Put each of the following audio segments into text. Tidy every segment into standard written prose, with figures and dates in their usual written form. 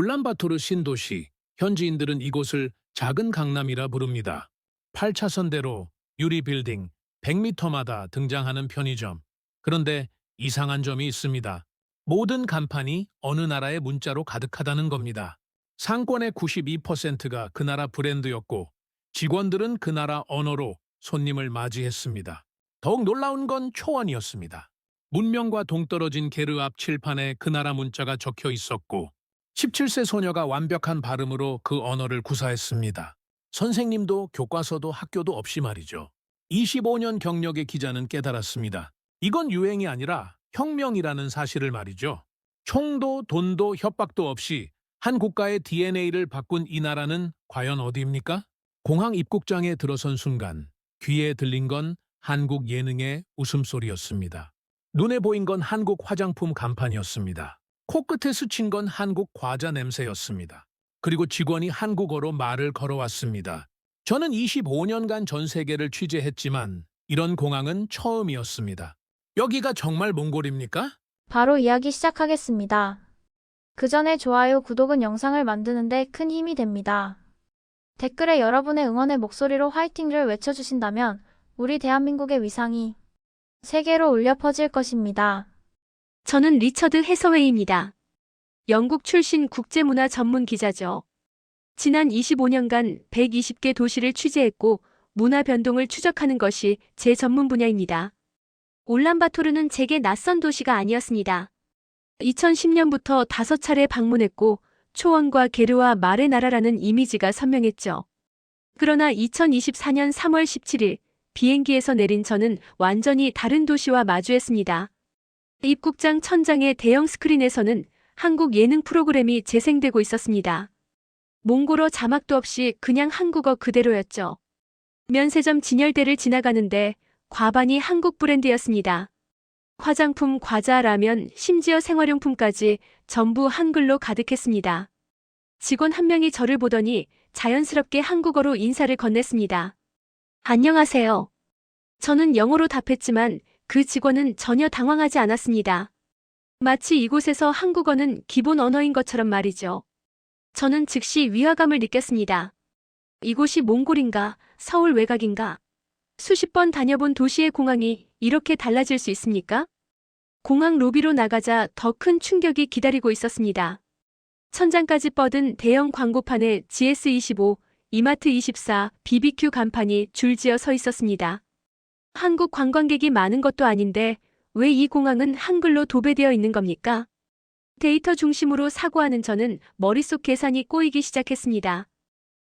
울란바토르 신도시, 현지인들은 이곳을 작은 강남이라 부릅니다. 8차선대로, 유리 빌딩, 100m마다 등장하는 편의점. 그런데 이상한 점이 있습니다. 모든 간판이 어느 나라의 문자로 가득하다는 겁니다. 상권의 92%가 그 나라 브랜드였고 직원들은 그 나라 언어로 손님을 맞이했습니다. 더욱 놀라운 건 초원이었습니다. 문명과 동떨어진 게르 앞 칠판에 그 나라 문자가 적혀 있었고 17세 소녀가 완벽한 발음으로 그 언어를 구사했습니다. 선생님도 교과서도 학교도 없이 말이죠. 25년 경력의 기자는 깨달았습니다. 이건 유행이 아니라 혁명이라는 사실을 말이죠. 총도 돈도 협박도 없이 한 국가의 DNA를 바꾼 이 나라는 과연 어디입니까? 공항 입국장에 들어선 순간 귀에 들린 건 한국 예능의 웃음소리였습니다. 눈에 보인 건 한국 화장품 간판이었습니다. 코끝에 스친 건 한국 과자 냄새였습니다. 그리고 직원이 한국어로 말을 걸어왔습니다. 저는 25년간 전 세계를 취재했지만 이런 공항은 처음이었습니다. 여기가 정말 몽골입니까? 바로 이야기 시작하겠습니다. 그 전에 좋아요, 구독은 영상을 만드는데 큰 힘이 됩니다. 댓글에 여러분의 응원의 목소리로 화이팅을 외쳐주신다면 우리 대한민국의 위상이 세계로 울려 퍼질 것입니다. 저는 리처드 해서웨이입니다. 영국 출신 국제문화 전문 기자죠. 지난 25년간 120개 도시를 취재했고 문화 변동을 추적하는 것이 제 전문 분야입니다. 울란바토르는 제게 낯선 도시가 아니었습니다. 2010년부터 5차례 방문했고 초원과 게르와 말의 나라라는 이미지가 선명했죠. 그러나 2024년 3월 17일 비행기에서 내린 저는 완전히 다른 도시와 마주했습니다. 입국장 천장의 대형 스크린에서는 한국 예능 프로그램이 재생되고 있었습니다. 몽골어 자막도 없이 그냥 한국어 그대로였죠. 면세점 진열대를 지나가는데 과반이 한국 브랜드였습니다. 화장품, 과자, 라면, 심지어 생활용품까지 전부 한글로 가득했습니다. 직원 한 명이 저를 보더니 자연스럽게 한국어로 인사를 건넸습니다. 안녕하세요. 저는 영어로 답했지만 그 직원은 전혀 당황하지 않았습니다. 마치 이곳에서 한국어는 기본 언어인 것처럼 말이죠. 저는 즉시 위화감을 느꼈습니다. 이곳이 몽골인가, 서울 외곽인가? 수십 번 다녀본 도시의 공항이 이렇게 달라질 수 있습니까? 공항 로비로 나가자 더 큰 충격이 기다리고 있었습니다. 천장까지 뻗은 대형 광고판에 GS25, 이마트24, BBQ 간판이 줄지어 서 있었습니다. 한국 관광객이 많은 것도 아닌데 왜 이 공항은 한글로 도배되어 있는 겁니까? 데이터 중심으로 사고하는 저는 머릿속 계산이 꼬이기 시작했습니다.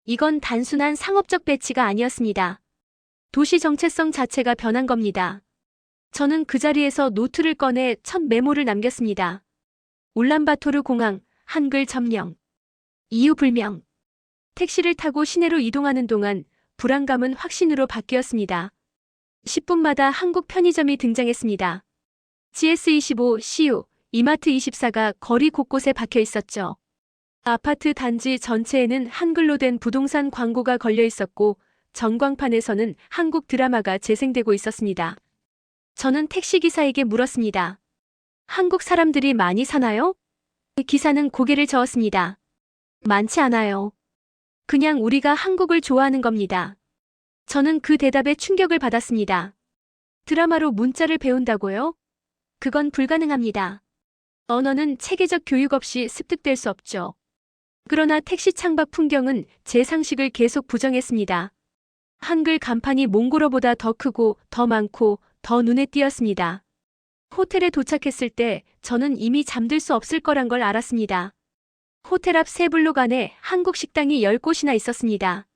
이건 단순한 상업적 배치가 아니었습니다. 도시 정체성 자체가 변한 겁니다. 저는 그 자리에서 노트를 꺼내 첫 메모를 남겼습니다. 울란바토르 공항, 한글 점령. 이유 불명. 택시를 타고 시내로 이동하는 동안 불안감은 확신으로 바뀌었습니다. 10분마다 한국 편의점이 등장했습니다. GS25, CU, 이마트24가 거리 곳곳에 박혀 있었죠. 아파트 단지 전체에는 한글로 된 부동산 광고가 걸려 있었고 전광판에서는 한국 드라마가 재생되고 있었습니다. 저는 택시기사에게 물었습니다. 한국 사람들이 많이 사나요? 기사는 고개를 저었습니다. 많지 않아요. 그냥 우리가 한국을 좋아하는 겁니다. 저는 그 대답에 충격을 받았습니다. 드라마로 문자를 배운다고요? 그건 불가능합니다. 언어는 체계적 교육 없이 습득될 수 없죠. 그러나 택시 창밖 풍경은 제 상식을 계속 부정했습니다. 한글 간판이 몽골어보다 더 크고 더 많고 더 눈에 띄었습니다. 호텔에 도착했을 때 저는 이미 잠들 수 없을 거란 걸 알았습니다. 호텔 앞 세 블록 안에 한국 식당이 10곳이나 있었습니다.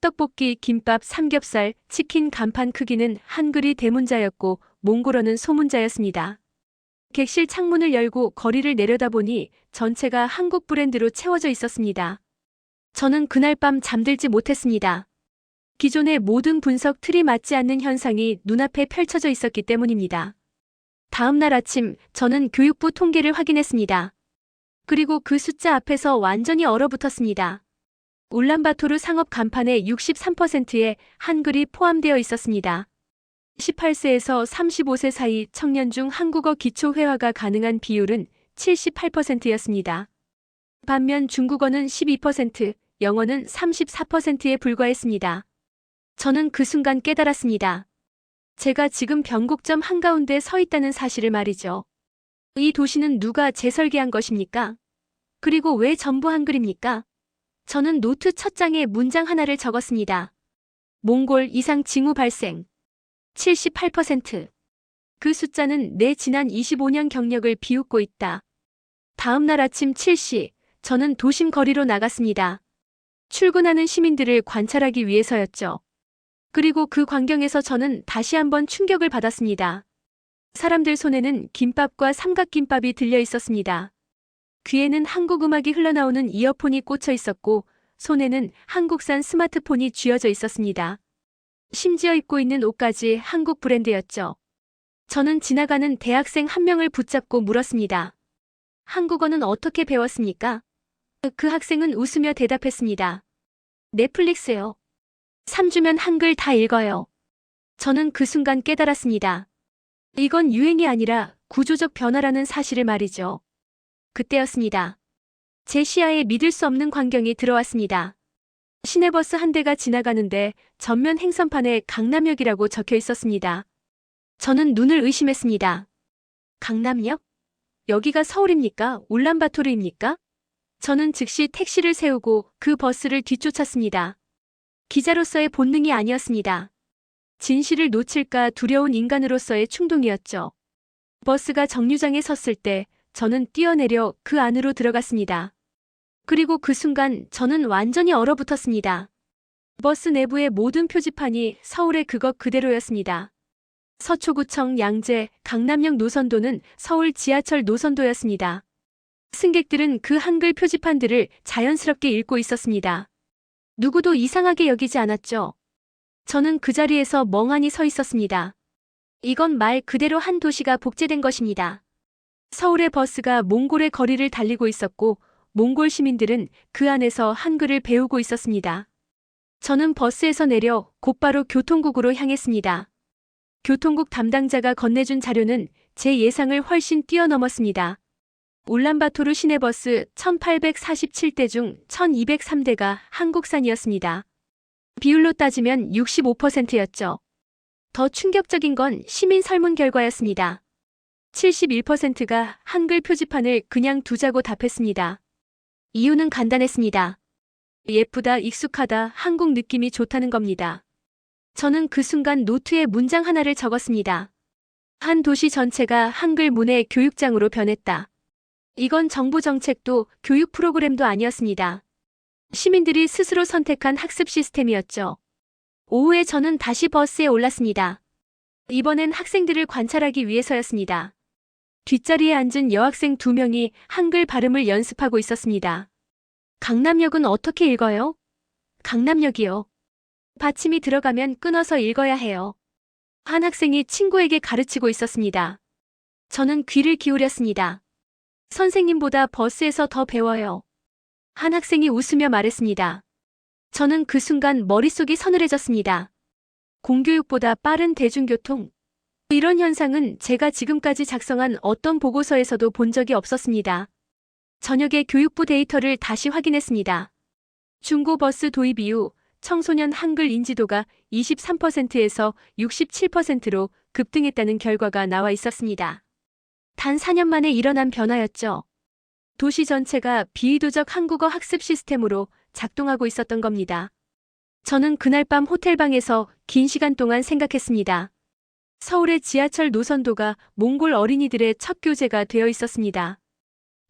떡볶이, 김밥, 삼겹살, 치킨 간판 크기는 한글이 대문자였고 몽골어는 소문자였습니다. 객실 창문을 열고 거리를 내려다보니 전체가 한국 브랜드로 채워져 있었습니다. 저는 그날 밤 잠들지 못했습니다. 기존의 모든 분석 틀이 맞지 않는 현상이 눈앞에 펼쳐져 있었기 때문입니다. 다음 날 아침 저는 교육부 통계를 확인했습니다. 그리고 그 숫자 앞에서 완전히 얼어붙었습니다. 울란바토르 상업 간판의 63%에 한글이 포함되어 있었습니다. 18세에서 35세 사이 청년 중 한국어 기초 회화가 가능한 비율은 78%였습니다. 반면 중국어는 12%, 영어는 34%에 불과했습니다. 저는 그 순간 깨달았습니다. 제가 지금 변곡점 한가운데 서 있다는 사실을 말이죠. 이 도시는 누가 재설계한 것입니까? 그리고 왜 전부 한글입니까? 저는 노트 첫 장에 문장 하나를 적었습니다. 몽골 이상 징후 발생. 78%. 그 숫자는 내 지난 25년 경력을 비웃고 있다. 다음 날 아침 7시, 저는 도심 거리로 나갔습니다. 출근하는 시민들을 관찰하기 위해서였죠. 그리고 그 광경에서 저는 다시 한번 충격을 받았습니다. 사람들 손에는 김밥과 삼각김밥이 들려 있었습니다. 귀에는 한국 음악이 흘러나오는 이어폰이 꽂혀 있었고, 손에는 한국산 스마트폰이 쥐어져 있었습니다. 심지어 입고 있는 옷까지 한국 브랜드였죠. 저는 지나가는 대학생 한 명을 붙잡고 물었습니다. 한국어는 어떻게 배웠습니까? 그 학생은 웃으며 대답했습니다. 넷플릭스요. 3주면 한글 다 읽어요. 저는 그 순간 깨달았습니다. 이건 유행이 아니라 구조적 변화라는 사실을 말이죠. 그때였습니다. 제 시야에 믿을 수 없는 광경이 들어왔습니다. 시내버스 한 대가 지나가는데 전면 행선판에 강남역이라고 적혀 있었습니다. 저는 눈을 의심했습니다. 강남역? 여기가 서울입니까? 울란바토르입니까? 저는 즉시 택시를 세우고 그 버스를 뒤쫓았습니다. 기자로서의 본능이 아니었습니다. 진실을 놓칠까 두려운 인간으로서의 충동이었죠. 버스가 정류장에 섰을 때 저는 뛰어내려 그 안으로 들어갔습니다. 그리고 그 순간 저는 완전히 얼어붙었습니다. 버스 내부의 모든 표지판이 서울의 그것 그대로였습니다. 서초구청 양재, 강남역 노선도는 서울 지하철 노선도였습니다. 승객들은 그 한글 표지판들을 자연스럽게 읽고 있었습니다. 누구도 이상하게 여기지 않았죠. 저는 그 자리에서 멍하니 서 있었습니다. 이건 말 그대로 한 도시가 복제된 것입니다. 서울의 버스가 몽골의 거리를 달리고 있었고 몽골 시민들은 그 안에서 한글을 배우고 있었습니다. 저는 버스에서 내려 곧바로 교통국으로 향했습니다. 교통국 담당자가 건네준 자료는 제 예상을 훨씬 뛰어넘었습니다. 울란바토르 시내버스 1847대 중 1203대가 한국산이었습니다. 비율로 따지면 65%였죠. 더 충격적인 건 시민 설문 결과였습니다. 71%가 한글 표지판을 그냥 두자고 답했습니다. 이유는 간단했습니다. 예쁘다, 익숙하다, 한국 느낌이 좋다는 겁니다. 저는 그 순간 노트에 문장 하나를 적었습니다. 한 도시 전체가 한글 문의 교육장으로 변했다. 이건 정부 정책도 교육 프로그램도 아니었습니다. 시민들이 스스로 선택한 학습 시스템이었죠. 오후에 저는 다시 버스에 올랐습니다. 이번엔 학생들을 관찰하기 위해서였습니다. 뒷자리에 앉은 여학생 2명이 한글 발음을 연습하고 있었습니다. 강남역은 어떻게 읽어요? 강남역이요. 받침이 들어가면 끊어서 읽어야 해요. 한 학생이 친구에게 가르치고 있었습니다. 저는 귀를 기울였습니다. 선생님보다 버스에서 더 배워요. 한 학생이 웃으며 말했습니다. 저는 그 순간 머릿속이 서늘해졌습니다. 공교육보다 빠른 대중교통. 이런 현상은 제가 지금까지 작성한 어떤 보고서에서도 본 적이 없었습니다. 저녁에 교육부 데이터를 다시 확인했습니다. 중고버스 도입 이후 청소년 한글 인지도가 23%에서 67%로 급등했다는 결과가 나와 있었습니다. 단 4년 만에 일어난 변화였죠. 도시 전체가 비의도적 한국어 학습 시스템으로 작동하고 있었던 겁니다. 저는 그날 밤 호텔방에서 긴 시간 동안 생각했습니다. 서울의 지하철 노선도가 몽골 어린이들의 첫 교재가 되어 있었습니다.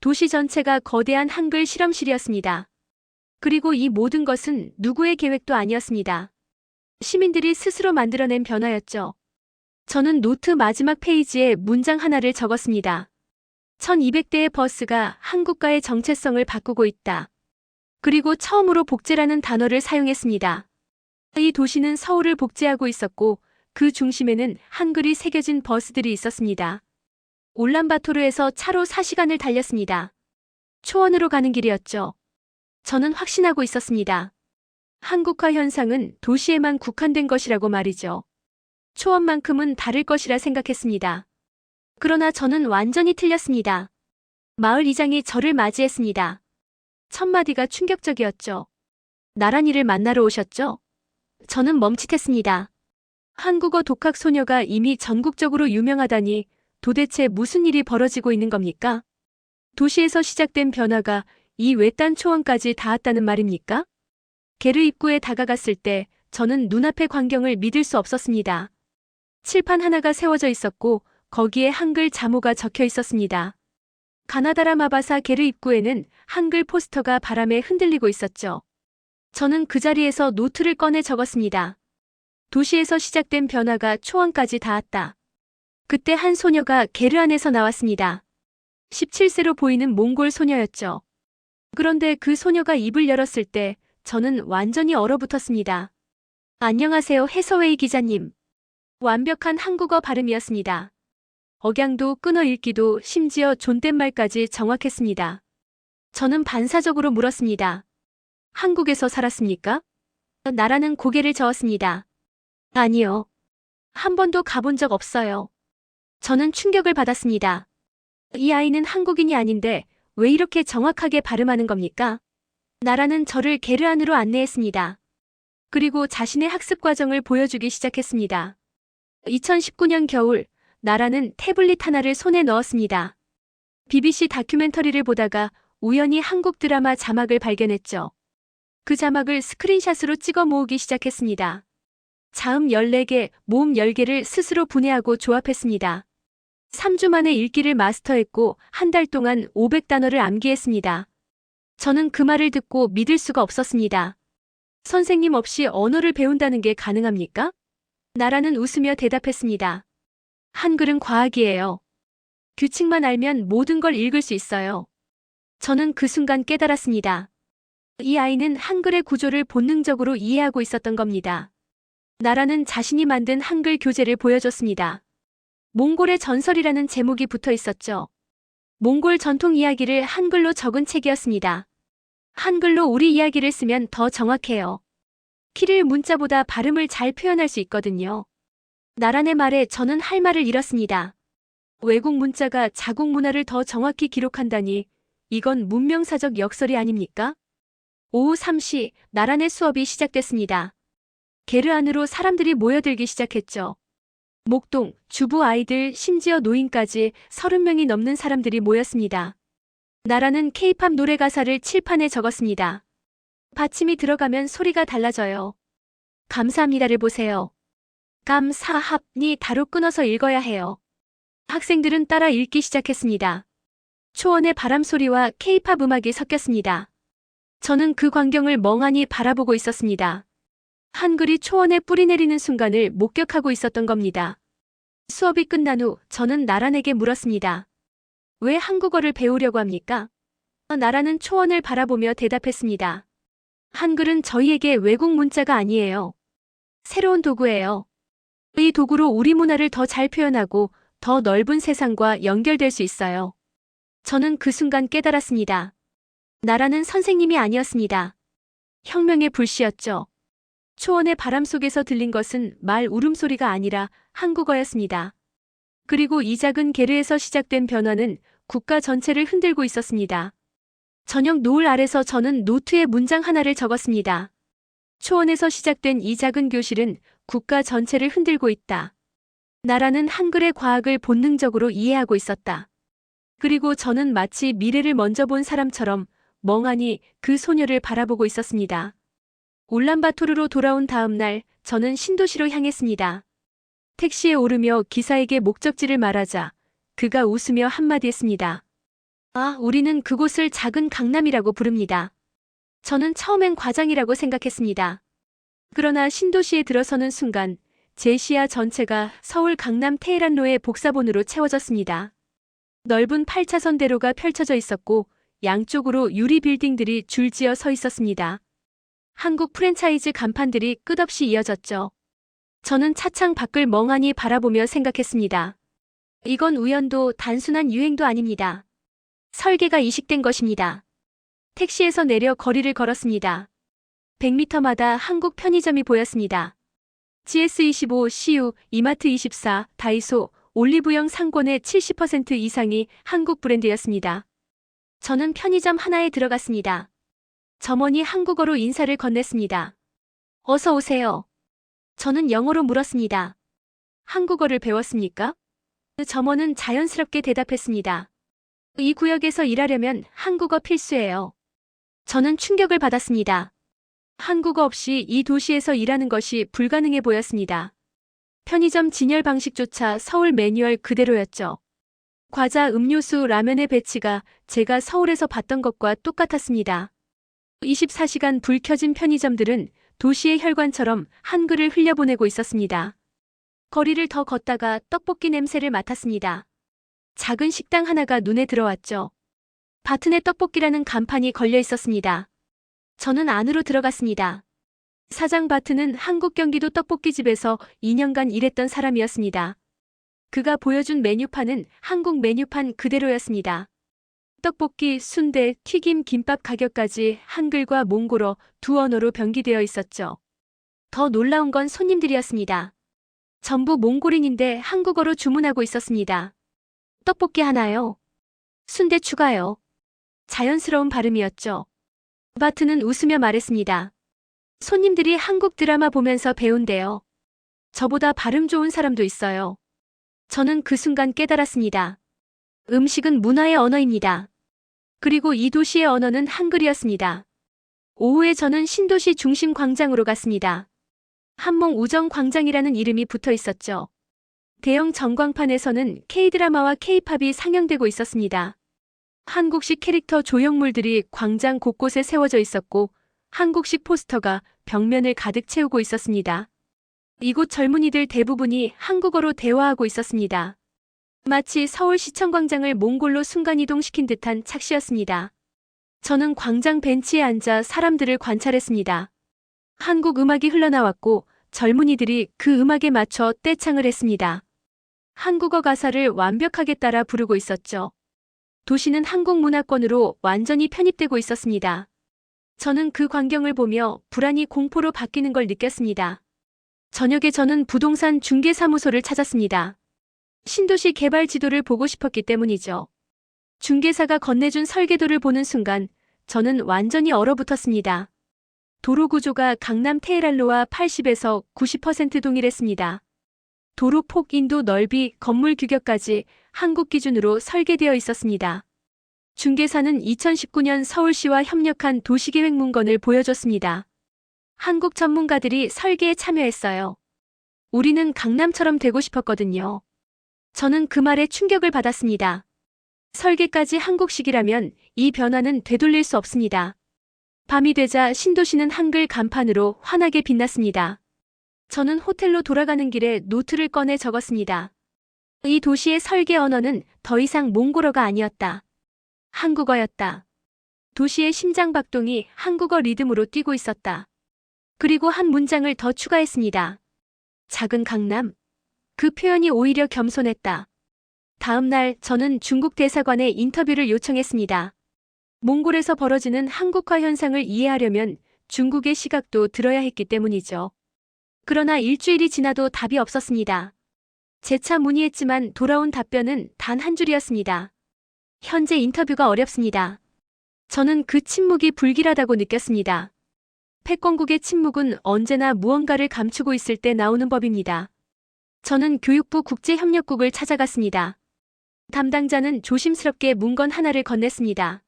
도시 전체가 거대한 한글 실험실이었습니다. 그리고 이 모든 것은 누구의 계획도 아니었습니다. 시민들이 스스로 만들어낸 변화였죠. 저는 노트 마지막 페이지에 문장 하나를 적었습니다. 1200대의 버스가 한국과의 정체성을 바꾸고 있다. 그리고 처음으로 복제라는 단어를 사용했습니다. 이 도시는 서울을 복제하고 있었고 그 중심에는 한글이 새겨진 버스들이 있었습니다. 울란바토르에서 차로 4시간을 달렸습니다. 초원으로 가는 길이었죠. 저는 확신하고 있었습니다. 한국화 현상은 도시에만 국한된 것이라고 말이죠. 초원만큼은 다를 것이라 생각했습니다. 그러나 저는 완전히 틀렸습니다. 마을 이장이 저를 맞이했습니다. 첫 마디가 충격적이었죠. 나란히를 만나러 오셨죠? 저는 멈칫했습니다. 한국어 독학 소녀가 이미 전국적으로 유명하다니 도대체 무슨 일이 벌어지고 있는 겁니까? 도시에서 시작된 변화가 이 외딴 초원까지 닿았다는 말입니까? 게르 입구에 다가갔을 때 저는 눈앞의 광경을 믿을 수 없었습니다. 칠판 하나가 세워져 있었고 거기에 한글 자모가 적혀 있었습니다. 가나다라 마바사 게르 입구에는 한글 포스터가 바람에 흔들리고 있었죠. 저는 그 자리에서 노트를 꺼내 적었습니다. 도시에서 시작된 변화가 초원까지 닿았다. 그때 한 소녀가 게르 안에서 나왔습니다. 17세로 보이는 몽골 소녀였죠. 그런데 그 소녀가 입을 열었을 때 저는 완전히 얼어붙었습니다. 안녕하세요, 해서웨이 기자님. 완벽한 한국어 발음이었습니다. 억양도 끊어 읽기도 심지어 존댓말까지 정확했습니다. 저는 반사적으로 물었습니다. 한국에서 살았습니까? 나라는 고개를 저었습니다. 아니요. 한 번도 가본 적 없어요. 저는 충격을 받았습니다. 이 아이는 한국인이 아닌데 왜 이렇게 정확하게 발음하는 겁니까? 나라는 저를 게르 안으로 안내했습니다. 그리고 자신의 학습 과정을 보여주기 시작했습니다. 2019년 겨울, 나라는 태블릿 하나를 손에 넣었습니다. BBC 다큐멘터리를 보다가 우연히 한국 드라마 자막을 발견했죠. 그 자막을 스크린샷으로 찍어 모으기 시작했습니다. 자음 14개, 모음 10개를 스스로 분해하고 조합했습니다. 3주 만에 읽기를 마스터했고 한 달 동안 500단어를 암기했습니다. 저는 그 말을 듣고 믿을 수가 없었습니다. 선생님 없이 언어를 배운다는 게 가능합니까? 나라는 웃으며 대답했습니다. 한글은 과학이에요. 규칙만 알면 모든 걸 읽을 수 있어요. 저는 그 순간 깨달았습니다. 이 아이는 한글의 구조를 본능적으로 이해하고 있었던 겁니다. 나라는 자신이 만든 한글 교재를 보여줬습니다. 몽골의 전설이라는 제목이 붙어 있었죠. 몽골 전통 이야기를 한글로 적은 책이었습니다. 한글로 우리 이야기를 쓰면 더 정확해요. 키릴 문자보다 발음을 잘 표현할 수 있거든요. 나란의 말에 저는 할 말을 잃었습니다. 외국 문자가 자국 문화를 더 정확히 기록한다니 이건 문명사적 역설이 아닙니까? 오후 3시 나란의 수업이 시작됐습니다. 게르 안으로 사람들이 모여들기 시작했죠. 목동, 주부 아이들, 심지어 노인까지 30명이 넘는 사람들이 모였습니다. 나라는 케이팝 노래 가사를 칠판에 적었습니다. 받침이 들어가면 소리가 달라져요. 감사합니다를 보세요. 감사합니 다로 끊어서 읽어야 해요. 학생들은 따라 읽기 시작했습니다. 초원의 바람소리와 케이팝 음악이 섞였습니다. 저는 그 광경을 멍하니 바라보고 있었습니다. 한글이 초원에 뿌리내리는 순간을 목격하고 있었던 겁니다. 수업이 끝난 후 저는 나란에게 물었습니다. 왜 한국어를 배우려고 합니까? 나란은 초원을 바라보며 대답했습니다. 한글은 저희에게 외국 문자가 아니에요. 새로운 도구예요. 이 도구로 우리 문화를 더 잘 표현하고 더 넓은 세상과 연결될 수 있어요. 저는 그 순간 깨달았습니다. 나라는 선생님이 아니었습니다. 혁명의 불씨였죠. 초원의 바람 속에서 들린 것은 말 울음소리가 아니라 한국어였습니다. 그리고 이 작은 게르에서 시작된 변화는 국가 전체를 흔들고 있었습니다. 저녁 노을 아래서 저는 노트에 문장 하나를 적었습니다. 초원에서 시작된 이 작은 교실은 국가 전체를 흔들고 있다. 나라는 한글의 과학을 본능적으로 이해하고 있었다. 그리고 저는 마치 미래를 먼저 본 사람처럼 멍하니 그 소녀를 바라보고 있었습니다. 울란바토르로 돌아온 다음 날 저는 신도시로 향했습니다. 택시에 오르며 기사에게 목적지를 말하자 그가 웃으며 한마디 했습니다. 아, 우리는 그곳을 작은 강남이라고 부릅니다. 저는 처음엔 과장이라고 생각했습니다. 그러나 신도시에 들어서는 순간 제 시야 전체가 서울 강남 테헤란로의 복사본으로 채워졌습니다. 넓은 8차선 대로가 펼쳐져 있었고 양쪽으로 유리 빌딩들이 줄지어 서 있었습니다. 한국 프랜차이즈 간판들이 끝없이 이어졌죠. 저는 차창 밖을 멍하니 바라보며 생각했습니다. 이건 우연도 단순한 유행도 아닙니다. 설계가 이식된 것입니다. 택시에서 내려 거리를 걸었습니다. 100m마다 한국 편의점이 보였습니다. GS25, CU, 이마트24, 다이소, 올리브영 상권의 70% 이상이 한국 브랜드였습니다. 저는 편의점 하나에 들어갔습니다. 점원이 한국어로 인사를 건넸습니다. 어서 오세요. 저는 영어로 물었습니다. 한국어를 배웠습니까? 점원은 자연스럽게 대답했습니다. 이 구역에서 일하려면 한국어 필수예요. 저는 충격을 받았습니다. 한국어 없이 이 도시에서 일하는 것이 불가능해 보였습니다. 편의점 진열 방식조차 서울 매뉴얼 그대로였죠. 과자, 음료수, 라면의 배치가 제가 서울에서 봤던 것과 똑같았습니다. 24시간 불 켜진 편의점들은 도시의 혈관처럼 한글을 흘려보내고 있었습니다. 거리를 더 걷다가 떡볶이 냄새를 맡았습니다. 작은 식당 하나가 눈에 들어왔죠. 바트네 떡볶이라는 간판이 걸려 있었습니다. 저는 안으로 들어갔습니다. 사장 바트는 한국 경기도 떡볶이집에서 2년간 일했던 사람이었습니다. 그가 보여준 메뉴판은 한국 메뉴판 그대로였습니다. 떡볶이, 순대, 튀김, 김밥 가격까지 한글과 몽골어 두 언어로 병기되어 있었죠. 더 놀라운 건 손님들이었습니다. 전부 몽골인인데 한국어로 주문하고 있었습니다. 떡볶이 하나요? 순대 추가요. 자연스러운 발음이었죠. 바트는 웃으며 말했습니다. 손님들이 한국 드라마 보면서 배운대요. 저보다 발음 좋은 사람도 있어요. 저는 그 순간 깨달았습니다. 음식은 문화의 언어입니다. 그리고 이 도시의 언어는 한글이었습니다. 오후에 저는 신도시 중심 광장으로 갔습니다. 한몽 우정 광장이라는 이름이 붙어 있었죠. 대형 전광판에서는 K드라마와 K팝이 상영되고 있었습니다. 한국식 캐릭터 조형물들이 광장 곳곳에 세워져 있었고 한국식 포스터가 벽면을 가득 채우고 있었습니다. 이곳 젊은이들 대부분이 한국어로 대화하고 있었습니다. 마치 서울시청광장을 몽골로 순간이동시킨 듯한 착시였습니다. 저는 광장 벤치에 앉아 사람들을 관찰했습니다. 한국 음악이 흘러나왔고 젊은이들이 그 음악에 맞춰 떼창을 했습니다. 한국어 가사를 완벽하게 따라 부르고 있었죠. 도시는 한국 문화권으로 완전히 편입되고 있었습니다. 저는 그 광경을 보며 불안이 공포로 바뀌는 걸 느꼈습니다. 저녁에 저는 부동산 중개사무소를 찾았습니다. 신도시 개발 지도를 보고 싶었기 때문이죠. 중개사가 건네준 설계도를 보는 순간 저는 완전히 얼어붙었습니다. 도로 구조가 강남 테헤란로와 80에서 90% 동일했습니다. 도로 폭, 인도 넓이, 건물 규격까지 한국 기준으로 설계되어 있었습니다. 중개사는 2019년 서울시와 협력한 도시계획 문건을 보여줬습니다. 한국 전문가들이 설계에 참여했어요. 우리는 강남처럼 되고 싶었거든요. 저는 그 말에 충격을 받았습니다. 설계까지 한국식이라면 이 변화는 되돌릴 수 없습니다. 밤이 되자 신도시는 한글 간판으로 환하게 빛났습니다. 저는 호텔로 돌아가는 길에 노트를 꺼내 적었습니다. 이 도시의 설계 언어는 더 이상 몽골어가 아니었다. 한국어였다. 도시의 심장박동이 한국어 리듬으로 뛰고 있었다. 그리고 한 문장을 더 추가했습니다. 작은 강남. 그 표현이 오히려 겸손했다. 다음 날 저는 중국 대사관에 인터뷰를 요청했습니다. 몽골에서 벌어지는 한국화 현상을 이해하려면 중국의 시각도 들어야 했기 때문이죠. 그러나 일주일이 지나도 답이 없었습니다. 재차 문의했지만 돌아온 답변은 단 한 줄이었습니다. 현재 인터뷰가 어렵습니다. 저는 그 침묵이 불길하다고 느꼈습니다. 패권국의 침묵은 언제나 무언가를 감추고 있을 때 나오는 법입니다. 저는 교육부 국제협력국을 찾아갔습니다. 담당자는 조심스럽게 문건 하나를 건넸습니다.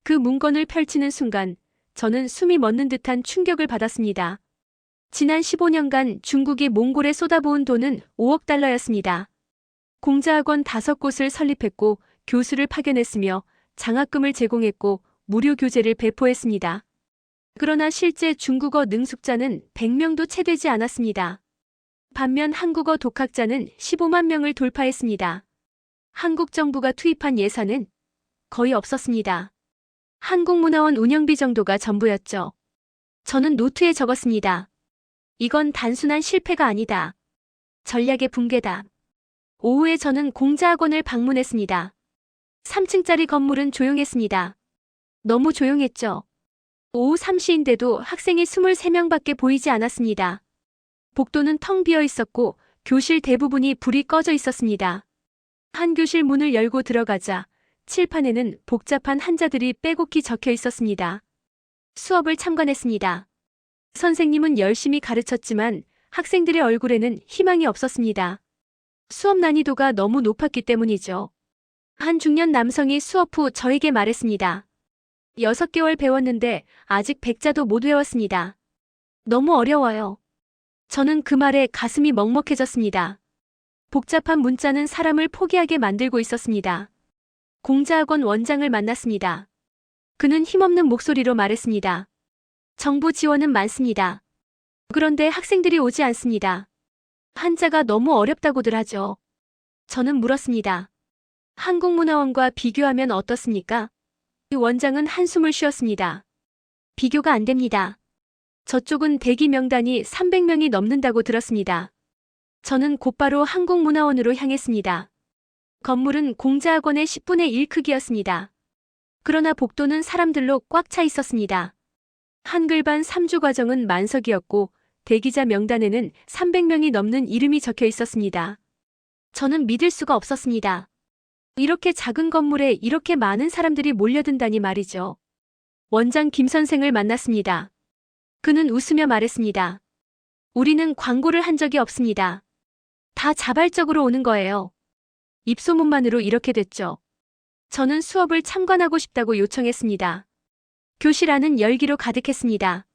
그 문건을 펼치는 순간 저는 숨이 멎는 듯한 충격을 받았습니다. 지난 15년간 중국이 몽골에 쏟아부은 돈은 5억 달러였습니다. 공자학원 5곳을 설립했고 교수를 파견했으며 장학금을 제공했고 무료 교재를 배포했습니다. 그러나 실제 중국어 능숙자는 100명도 채 되지 않았습니다. 반면 한국어 독학자는 15만 명을 돌파했습니다. 한국 정부가 투입한 예산은 거의 없었습니다. 한국문화원 운영비 정도가 전부였죠. 저는 노트에 적었습니다. 이건 단순한 실패가 아니다. 전략의 붕괴다. 오후에 저는 공자학원을 방문했습니다. 3층짜리 건물은 조용했습니다. 너무 조용했죠. 오후 3시인데도 학생이 23명밖에 보이지 않았습니다. 복도는 텅 비어 있었고 교실 대부분이 불이 꺼져 있었습니다. 한 교실 문을 열고 들어가자 칠판에는 복잡한 한자들이 빼곡히 적혀 있었습니다. 수업을 참관했습니다. 선생님은 열심히 가르쳤지만 학생들의 얼굴에는 희망이 없었습니다. 수업 난이도가 너무 높았기 때문이죠. 한 중년 남성이 수업 후 저에게 말했습니다. 6개월 배웠는데 아직 100자도 못 외웠습니다. 너무 어려워요. 저는 그 말에 가슴이 먹먹해졌습니다. 복잡한 문자는 사람을 포기하게 만들고 있었습니다. 공자학원 원장을 만났습니다. 그는 힘없는 목소리로 말했습니다. 정부 지원은 많습니다. 그런데 학생들이 오지 않습니다. 한자가 너무 어렵다고들 하죠. 저는 물었습니다. 한국문화원과 비교하면 어떻습니까? 원장은 한숨을 쉬었습니다. 비교가 안 됩니다. 저쪽은 대기 명단이 300명이 넘는다고 들었습니다. 저는 곧바로 한국문화원으로 향했습니다. 건물은 공자학원의 10분의 1 크기였습니다. 그러나 복도는 사람들로 꽉 차 있었습니다. 한글반 3주 과정은 만석이었고 대기자 명단에는 300명이 넘는 이름이 적혀 있었습니다. 저는 믿을 수가 없었습니다. 이렇게 작은 건물에 이렇게 많은 사람들이 몰려든다니 말이죠. 원장 김 선생을 만났습니다. 그는 웃으며 말했습니다. 우리는 광고를 한 적이 없습니다. 다 자발적으로 오는 거예요. 입소문만으로 이렇게 됐죠. 저는 수업을 참관하고 싶다고 요청했습니다. 교실 안은 열기로 가득했습니다.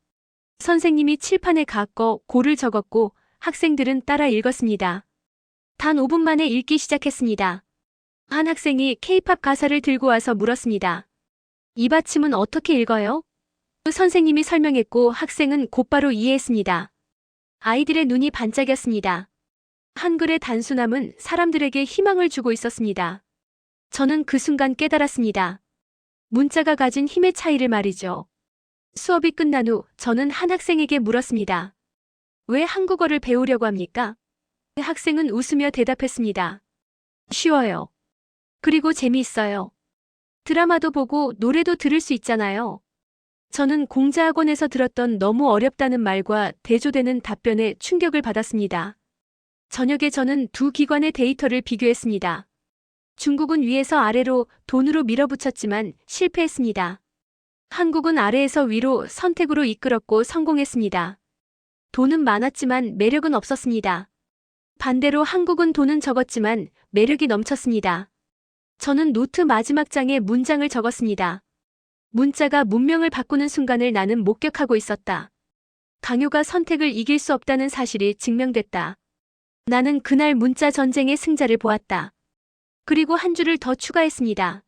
선생님이 칠판에 가꿔 고를 적었고 학생들은 따라 읽었습니다. 단 5분 만에 읽기 시작했습니다. 한 학생이 K-팝 가사를 들고 와서 물었습니다. 이 받침은 어떻게 읽어요? 선생님이 설명했고 학생은 곧바로 이해했습니다. 아이들의 눈이 반짝였습니다. 한글의 단순함은 사람들에게 희망을 주고 있었습니다. 저는 그 순간 깨달았습니다. 문자가 가진 힘의 차이를 말이죠. 수업이 끝난 후 저는 한 학생에게 물었습니다. 왜 한국어를 배우려고 합니까? 학생은 웃으며 대답했습니다. 쉬워요. 그리고 재미있어요. 드라마도 보고 노래도 들을 수 있잖아요. 저는 공자학원에서 들었던 너무 어렵다는 말과 대조되는 답변에 충격을 받았습니다. 저녁에 저는 두 기관의 데이터를 비교했습니다. 중국은 위에서 아래로 돈으로 밀어붙였지만 실패했습니다. 한국은 아래에서 위로 선택으로 이끌었고 성공했습니다. 돈은 많았지만 매력은 없었습니다. 반대로 한국은 돈은 적었지만 매력이 넘쳤습니다. 저는 노트 마지막 장에 문장을 적었습니다. 문자가 문명을 바꾸는 순간을 나는 목격하고 있었다. 강요가 선택을 이길 수 없다는 사실이 증명됐다. 나는 그날 문자 전쟁의 승자를 보았다. 그리고 한 줄을 더 추가했습니다.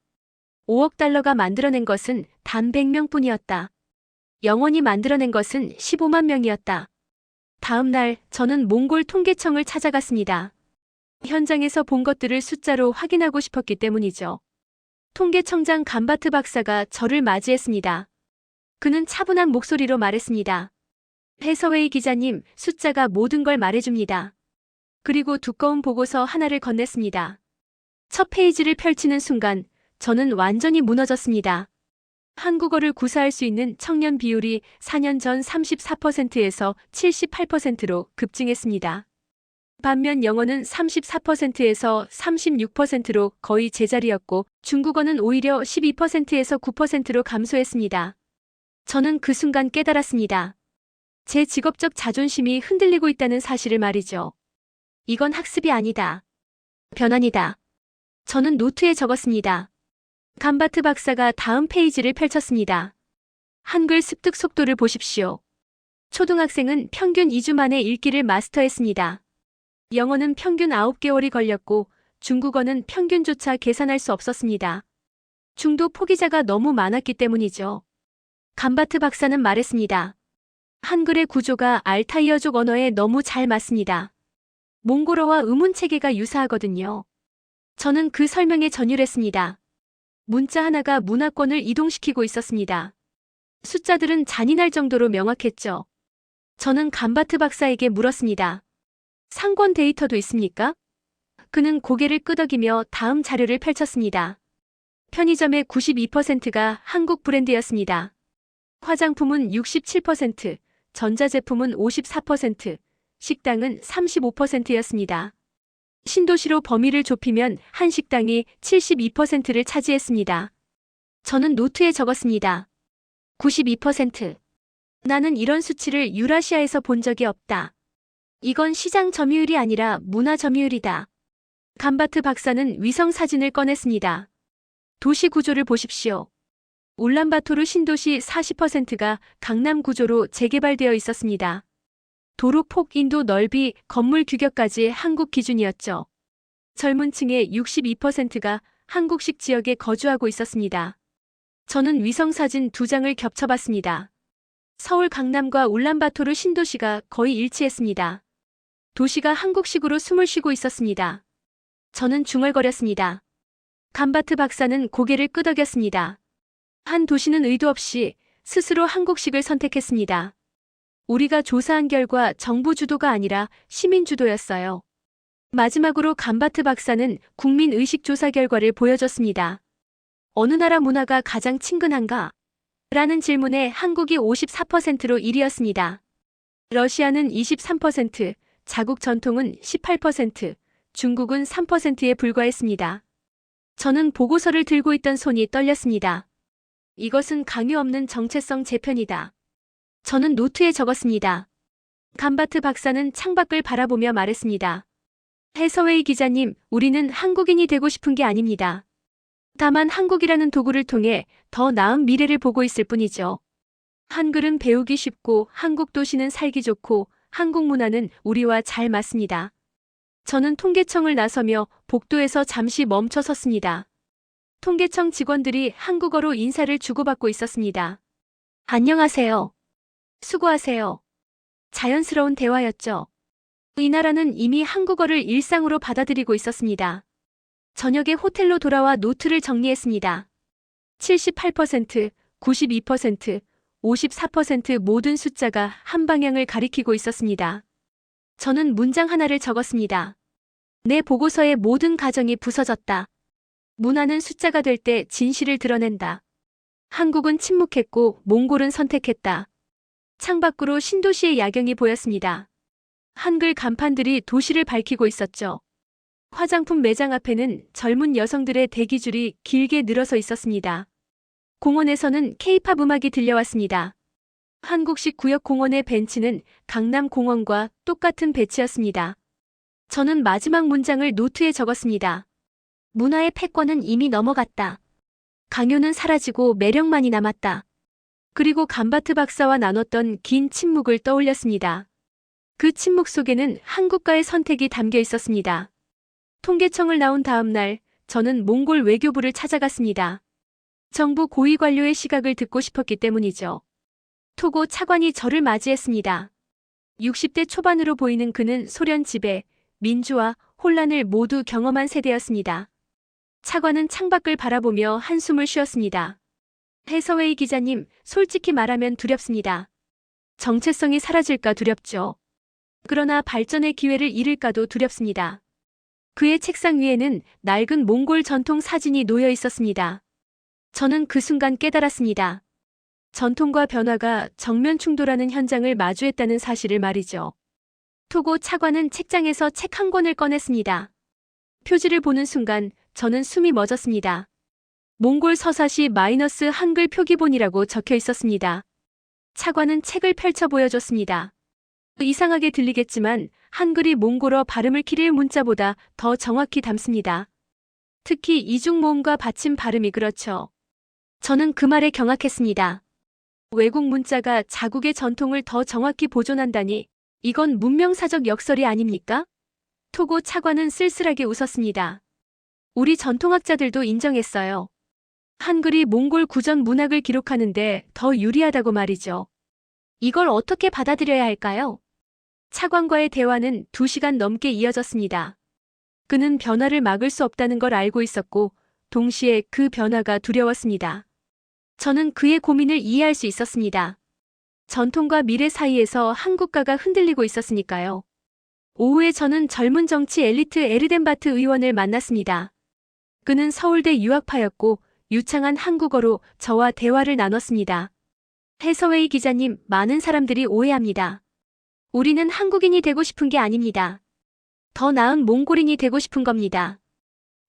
5억 달러가 만들어낸 것은 단 100명뿐이었다. 영원히 만들어낸 것은 15만 명이었다. 다음 날 저는 몽골 통계청을 찾아갔습니다. 현장에서 본 것들을 숫자로 확인하고 싶었기 때문이죠. 통계청장 감바트 박사가 저를 맞이했습니다. 그는 차분한 목소리로 말했습니다. 해서웨이 기자님, 숫자가 모든 걸 말해줍니다. 그리고 두꺼운 보고서 하나를 건넸습니다. 첫 페이지를 펼치는 순간 저는 완전히 무너졌습니다. 한국어를 구사할 수 있는 청년 비율이 4년 전 34%에서 78%로 급증했습니다. 반면 영어는 34%에서 36%로 거의 제자리였고 중국어는 오히려 12%에서 9%로 감소했습니다. 저는 그 순간 깨달았습니다. 제 직업적 자존심이 흔들리고 있다는 사실을 말이죠. 이건 학습이 아니다. 변환이다. 저는 노트에 적었습니다. 감바트 박사가 다음 페이지를 펼쳤습니다. 한글 습득 속도를 보십시오. 초등학생은 평균 2주 만에 읽기를 마스터했습니다. 영어는 평균 9개월이 걸렸고 중국어는 평균조차 계산할 수 없었습니다. 중도 포기자가 너무 많았기 때문이죠. 감바트 박사는 말했습니다. 한글의 구조가 알타이어족 언어에 너무 잘 맞습니다. 몽골어와 의문체계가 유사하거든요. 저는 그 설명에 전율했습니다. 문자 하나가 문화권을 이동시키고 있었습니다. 숫자들은 잔인할 정도로 명확했죠. 저는 감바트 박사에게 물었습니다. 상권 데이터도 있습니까? 그는 고개를 끄덕이며 다음 자료를 펼쳤습니다. 편의점의 92%가 한국 브랜드였습니다. 화장품은 67%, 전자제품은 54%, 식당은 35%였습니다. 신도시로 범위를 좁히면 한 식당이 72%를 차지했습니다. 저는 노트에 적었습니다. 92%. 나는 이런 수치를 유라시아에서 본 적이 없다. 이건 시장 점유율이 아니라 문화 점유율이다. 감바트 박사는 위성 사진을 꺼냈습니다. 도시 구조를 보십시오. 울란바토르 신도시 40%가 강남 구조로 재개발되어 있었습니다. 도로 폭, 인도 넓이, 건물 규격까지 한국 기준이었죠. 젊은 층의 62%가 한국식 지역에 거주하고 있었습니다. 저는 위성사진 2장을 겹쳐봤습니다. 서울 강남과 울란바토르 신도시가 거의 일치했습니다. 도시가 한국식으로 숨을 쉬고 있었습니다. 저는 중얼거렸습니다. 감바트 박사는 고개를 끄덕였습니다. 한 도시는 의도 없이 스스로 한국식을 선택했습니다. 우리가 조사한 결과 정부 주도가 아니라 시민 주도였어요. 마지막으로 감바트 박사는 국민 의식 조사 결과를 보여줬습니다. 어느 나라 문화가 가장 친근한가? 라는 질문에 한국이 54%로 1위였습니다. 러시아는 23%, 자국 전통은 18%, 중국은 3%에 불과했습니다. 저는 보고서를 들고 있던 손이 떨렸습니다. 이것은 강요 없는 정체성 재편이다. 저는 노트에 적었습니다. 감바트 박사는 창밖을 바라보며 말했습니다. 해서웨이 기자님, 우리는 한국인이 되고 싶은 게 아닙니다. 다만 한국이라는 도구를 통해 더 나은 미래를 보고 있을 뿐이죠. 한글은 배우기 쉽고 한국 도시는 살기 좋고 한국 문화는 우리와 잘 맞습니다. 저는 통계청을 나서며 복도에서 잠시 멈춰 섰습니다. 통계청 직원들이 한국어로 인사를 주고받고 있었습니다. 안녕하세요. 수고하세요. 자연스러운 대화였죠. 이 나라는 이미 한국어를 일상으로 받아들이고 있었습니다. 저녁에 호텔로 돌아와 노트를 정리했습니다. 78%, 92%, 54% 모든 숫자가 한 방향을 가리키고 있었습니다. 저는 문장 하나를 적었습니다. 내 보고서의 모든 가정이 부서졌다. 문화는 숫자가 될 때 진실을 드러낸다. 한국은 침묵했고 몽골은 선택했다. 창밖으로 신도시의 야경이 보였습니다. 한글 간판들이 도시를 밝히고 있었죠. 화장품 매장 앞에는 젊은 여성들의 대기줄이 길게 늘어서 있었습니다. 공원에서는 케이팝 음악이 들려왔습니다. 한국식 구역 공원의 벤치는 강남 공원과 똑같은 배치였습니다. 저는 마지막 문장을 노트에 적었습니다. 문화의 패권은 이미 넘어갔다. 강요는 사라지고 매력만이 남았다. 그리고 감바트 박사와 나눴던 긴 침묵을 떠올렸습니다. 그 침묵 속에는 한국과의 선택이 담겨 있었습니다. 통계청을 나온 다음 날, 저는 몽골 외교부를 찾아갔습니다. 정부 고위 관료의 시각을 듣고 싶었기 때문이죠. 토고 차관이 저를 맞이했습니다. 60대 초반으로 보이는 그는 소련 지배, 민주화, 혼란을 모두 경험한 세대였습니다. 차관은 창밖을 바라보며 한숨을 쉬었습니다. 해서웨이 기자님, 솔직히 말하면 두렵습니다. 정체성이 사라질까 두렵죠. 그러나 발전의 기회를 잃을까도 두렵습니다. 그의 책상 위에는 낡은 몽골 전통 사진이 놓여 있었습니다. 저는 그 순간 깨달았습니다. 전통과 변화가 정면 충돌하는 현장을 마주했다는 사실을 말이죠. 토고 차관은 책장에서 책 한 권을 꺼냈습니다. 표지를 보는 순간 저는 숨이 멎었습니다. 몽골 서사시 마이너스 한글 표기본이라고 적혀 있었습니다. 차관은 책을 펼쳐 보여줬습니다. 이상하게 들리겠지만 한글이 몽골어 발음을 키릴 문자보다 더 정확히 담습니다. 특히 이중 모음과 받침 발음이 그렇죠. 저는 그 말에 경악했습니다. 외국 문자가 자국의 전통을 더 정확히 보존한다니 이건 문명사적 역설이 아닙니까? 토고 차관은 쓸쓸하게 웃었습니다. 우리 전통학자들도 인정했어요. 한글이 몽골 구전 문학을 기록하는데 더 유리하다고 말이죠. 이걸 어떻게 받아들여야 할까요? 차관과의 대화는 2시간 넘게 이어졌습니다. 그는 변화를 막을 수 없다는 걸 알고 있었고 동시에 그 변화가 두려웠습니다. 저는 그의 고민을 이해할 수 있었습니다. 전통과 미래 사이에서 한국가가 흔들리고 있었으니까요. 오후에 저는 젊은 정치 엘리트 에르덴바트 의원을 만났습니다. 그는 서울대 유학파였고 유창한 한국어로 저와 대화를 나눴습니다. 해서웨이 기자님, 많은 사람들이 오해합니다. 우리는 한국인이 되고 싶은 게 아닙니다. 더 나은 몽골인이 되고 싶은 겁니다.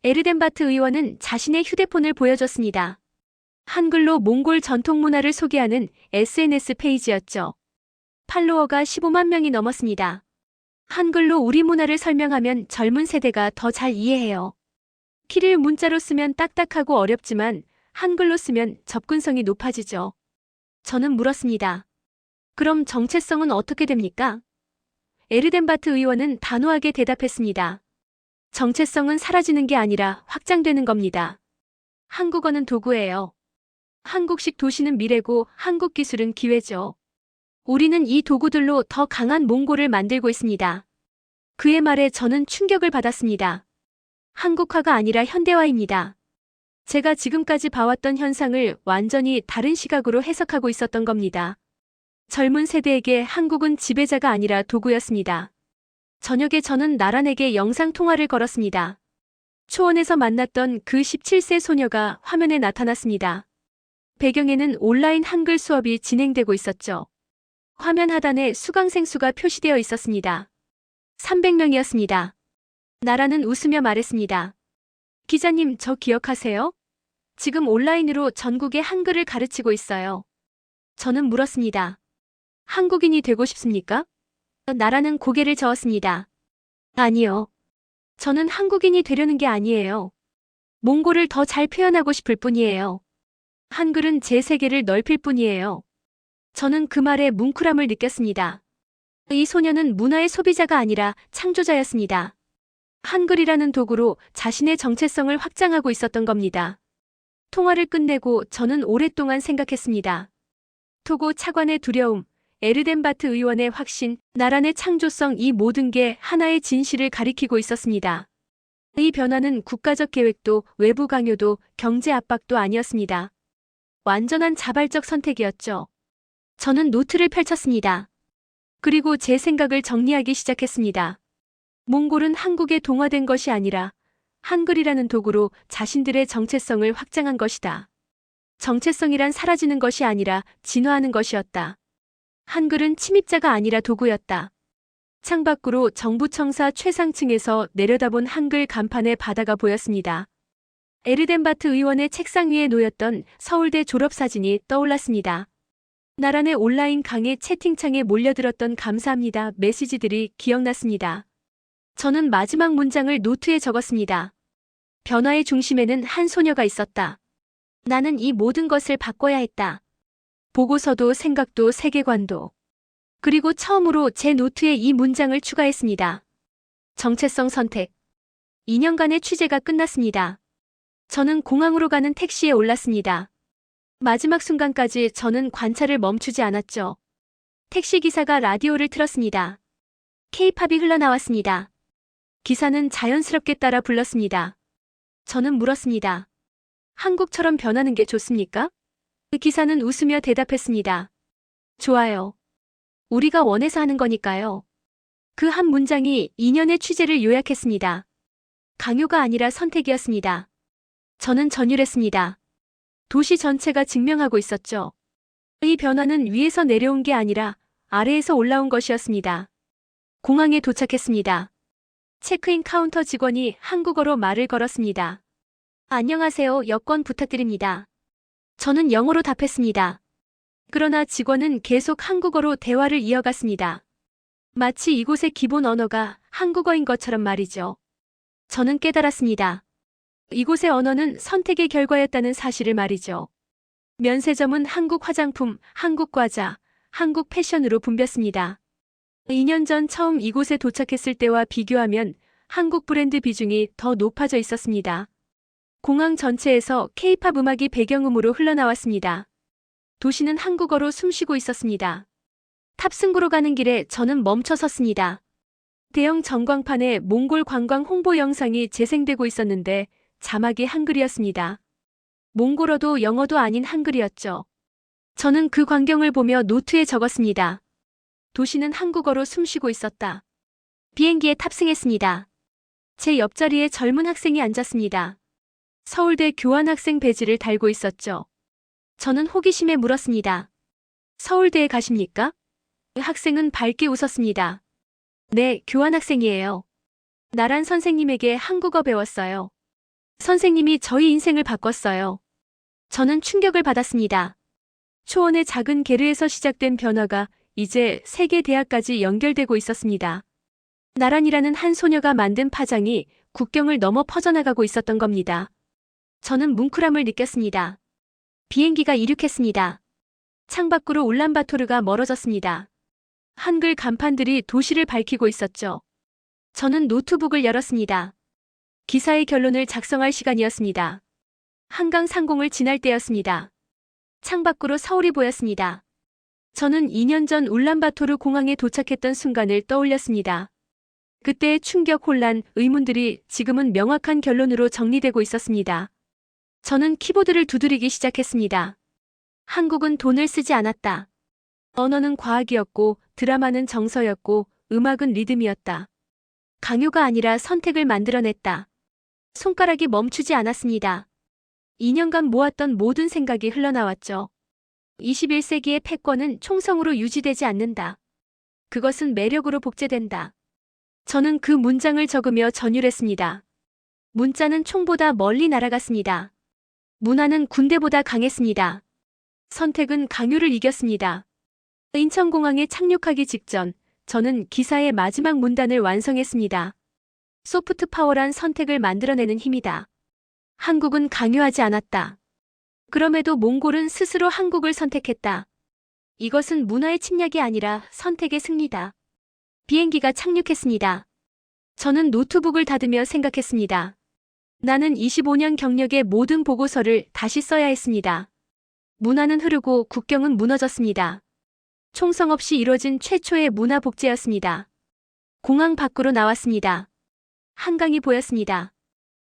에르덴바트 의원은 자신의 휴대폰을 보여줬습니다. 한글로 몽골 전통 문화를 소개하는 SNS 페이지였죠. 팔로워가 15만 명이 넘었습니다. 한글로 우리 문화를 설명하면 젊은 세대가 더 잘 이해해요. 키를 문자로 쓰면 딱딱하고 어렵지만 한글로 쓰면 접근성이 높아지죠. 저는 물었습니다. 그럼 정체성은 어떻게 됩니까? 에르덴바트 의원은 단호하게 대답했습니다. 정체성은 사라지는 게 아니라 확장되는 겁니다. 한국어는 도구예요. 한국식 도시는 미래고 한국 기술은 기회죠. 우리는 이 도구들로 더 강한 몽골을 만들고 있습니다. 그의 말에 저는 충격을 받았습니다. 한국화가 아니라 현대화입니다. 제가 지금까지 봐왔던 현상을 완전히 다른 시각으로 해석하고 있었던 겁니다. 젊은 세대에게 한국은 지배자가 아니라 도구였습니다. 저녁에 저는 나란에게 영상통화를 걸었습니다. 초원에서 만났던 그 17세 소녀가 화면에 나타났습니다. 배경에는 온라인 한글 수업이 진행되고 있었죠. 화면 하단에 수강생 수가 표시되어 있었습니다. 300명이었습니다. 나라는 웃으며 말했습니다. 기자님, 저 기억하세요? 지금 온라인으로 전국에 한글을 가르치고 있어요. 저는 물었습니다. 한국인이 되고 싶습니까? 나라는 고개를 저었습니다. 아니요. 저는 한국인이 되려는 게 아니에요. 몽골을 더 잘 표현하고 싶을 뿐이에요. 한글은 제 세계를 넓힐 뿐이에요. 저는 그 말에 뭉클함을 느꼈습니다. 이 소녀는 문화의 소비자가 아니라 창조자였습니다. 한글이라는 도구로 자신의 정체성을 확장하고 있었던 겁니다. 통화를 끝내고 저는 오랫동안 생각했습니다. 토고 차관의 두려움, 에르덴바트 의원의 확신, 나란의 창조성, 이 모든 게 하나의 진실을 가리키고 있었습니다. 이 변화는 국가적 계획도 외부 강요도 경제 압박도 아니었습니다. 완전한 자발적 선택이었죠. 저는 노트를 펼쳤습니다. 그리고 제 생각을 정리하기 시작했습니다. 몽골은 한국에 동화된 것이 아니라 한글이라는 도구로 자신들의 정체성을 확장한 것이다. 정체성이란 사라지는 것이 아니라 진화하는 것이었다. 한글은 침입자가 아니라 도구였다. 창밖으로 정부 청사 최상층에서 내려다본 한글 간판의 바다가 보였습니다. 에르덴바트 의원의 책상 위에 놓였던 서울대 졸업사진이 떠올랐습니다. 나란의 온라인 강의 채팅창에 몰려들었던 감사합니다 메시지들이 기억났습니다. 저는 마지막 문장을 노트에 적었습니다. 변화의 중심에는 한 소녀가 있었다. 나는 이 모든 것을 바꿔야 했다. 보고서도 생각도 세계관도. 그리고 처음으로 제 노트에 이 문장을 추가했습니다. 정체성 선택. 2년간의 취재가 끝났습니다. 저는 공항으로 가는 택시에 올랐습니다. 마지막 순간까지 저는 관찰을 멈추지 않았죠. 택시기사가 라디오를 틀었습니다. K-팝이 흘러나왔습니다. 기사는 자연스럽게 따라 불렀습니다. 저는 물었습니다. 한국처럼 변하는 게 좋습니까? 그 기사는 웃으며 대답했습니다. 좋아요. 우리가 원해서 하는 거니까요. 그 한 문장이 2년의 취재를 요약했습니다. 강요가 아니라 선택이었습니다. 저는 전율했습니다. 도시 전체가 증명하고 있었죠. 이 변화는 위에서 내려온 게 아니라 아래에서 올라온 것이었습니다. 공항에 도착했습니다. 체크인 카운터 직원이 한국어로 말을 걸었습니다. 안녕하세요, 여권 부탁드립니다. 저는 영어로 답했습니다. 그러나 직원은 계속 한국어로 대화를 이어갔습니다. 마치 이곳의 기본 언어가 한국어인 것처럼 말이죠. 저는 깨달았습니다. 이곳의 언어는 선택의 결과였다는 사실을 말이죠. 면세점은 한국 화장품, 한국 과자, 한국 패션으로 붐볐습니다. 2년 전 처음 이곳에 도착했을 때와 비교하면 한국 브랜드 비중이 더 높아져 있었습니다. 공항 전체에서 K-팝 음악이 배경음으로 흘러나왔습니다. 도시는 한국어로 숨쉬고 있었습니다. 탑승구로 가는 길에 저는 멈춰 섰습니다. 대형 전광판에 몽골 관광 홍보 영상이 재생되고 있었는데 자막이 한글이었습니다. 몽골어도 영어도 아닌 한글이었죠. 저는 그 광경을 보며 노트에 적었습니다. 도시는 한국어로 숨쉬고 있었다. 비행기에 탑승했습니다. 제 옆자리에 젊은 학생이 앉았습니다. 서울대 교환학생 배지를 달고 있었죠. 저는 호기심에 물었습니다. 서울대에 가십니까? 학생은 밝게 웃었습니다. 네, 교환학생이에요. 나란 선생님에게 한국어 배웠어요. 선생님이 저희 인생을 바꿨어요. 저는 충격을 받았습니다. 초원의 작은 게르에서 시작된 변화가 이제 세계 대학까지 연결되고 있었습니다. 나란이라는 한 소녀가 만든 파장이 국경을 넘어 퍼져나가고 있었던 겁니다. 저는 뭉클함을 느꼈습니다. 비행기가 이륙했습니다. 창밖으로 울란바토르가 멀어졌습니다. 한글 간판들이 도시를 밝히고 있었죠. 저는 노트북을 열었습니다. 기사의 결론을 작성할 시간이었습니다. 한강 상공을 지날 때였습니다. 창밖으로 서울이 보였습니다. 저는 2년 전 울란바토르 공항에 도착했던 순간을 떠올렸습니다. 그때의 충격, 혼란, 의문들이 지금은 명확한 결론으로 정리되고 있었습니다. 저는 키보드를 두드리기 시작했습니다. 한국은 돈을 쓰지 않았다. 언어는 과학이었고, 드라마는 정서였고, 음악은 리듬이었다. 강요가 아니라 선택을 만들어냈다. 손가락이 멈추지 않았습니다. 2년간 모았던 모든 생각이 흘러나왔죠. 21세기의 패권은 총성으로 유지되지 않는다. 그것은 매력으로 복제된다. 저는 그 문장을 적으며 전율했습니다. 문자는 총보다 멀리 날아갔습니다. 문화는 군대보다 강했습니다. 선택은 강요를 이겼습니다. 인천공항에 착륙하기 직전 저는 기사의 마지막 문단을 완성했습니다. 소프트 파워란 선택을 만들어내는 힘이다. 한국은 강요하지 않았다. 그럼에도 몽골은 스스로 한국을 선택했다. 이것은 문화의 침략이 아니라 선택의 승리다. 비행기가 착륙했습니다. 저는 노트북을 닫으며 생각했습니다. 나는 25년 경력의 모든 보고서를 다시 써야 했습니다. 문화는 흐르고 국경은 무너졌습니다. 총성 없이 이뤄진 최초의 문화 복제였습니다. 공항 밖으로 나왔습니다. 한강이 보였습니다.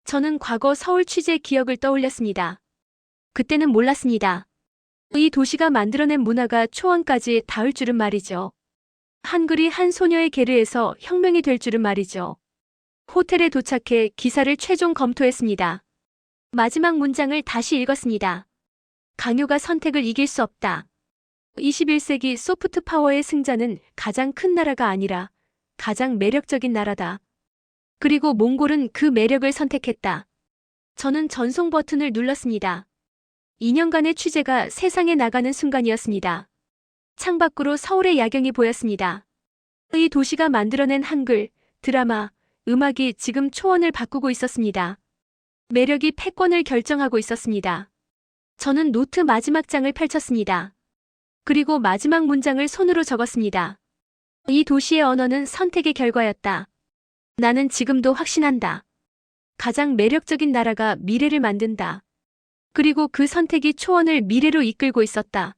저는 과거 서울 취재 기억을 떠올렸습니다. 그때는 몰랐습니다. 이 도시가 만들어낸 문화가 초원까지 닿을 줄은 말이죠. 한글이 한 소녀의 게르에서 혁명이 될 줄은 말이죠. 호텔에 도착해 기사를 최종 검토했습니다. 마지막 문장을 다시 읽었습니다. 강요가 선택을 이길 수 없다. 21세기 소프트 파워의 승자는 가장 큰 나라가 아니라 가장 매력적인 나라다. 그리고 몽골은 그 매력을 선택했다. 저는 전송 버튼을 눌렀습니다. 2년간의 취재가 세상에 나가는 순간이었습니다. 창밖으로 서울의 야경이 보였습니다. 이 도시가 만들어낸 한글, 드라마, 음악이 지금 초원을 바꾸고 있었습니다. 매력이 패권을 결정하고 있었습니다. 저는 노트 마지막 장을 펼쳤습니다. 그리고 마지막 문장을 손으로 적었습니다. 이 도시의 언어는 선택의 결과였다. 나는 지금도 확신한다. 가장 매력적인 나라가 미래를 만든다. 그리고 그 선택이 초원을 미래로 이끌고 있었다.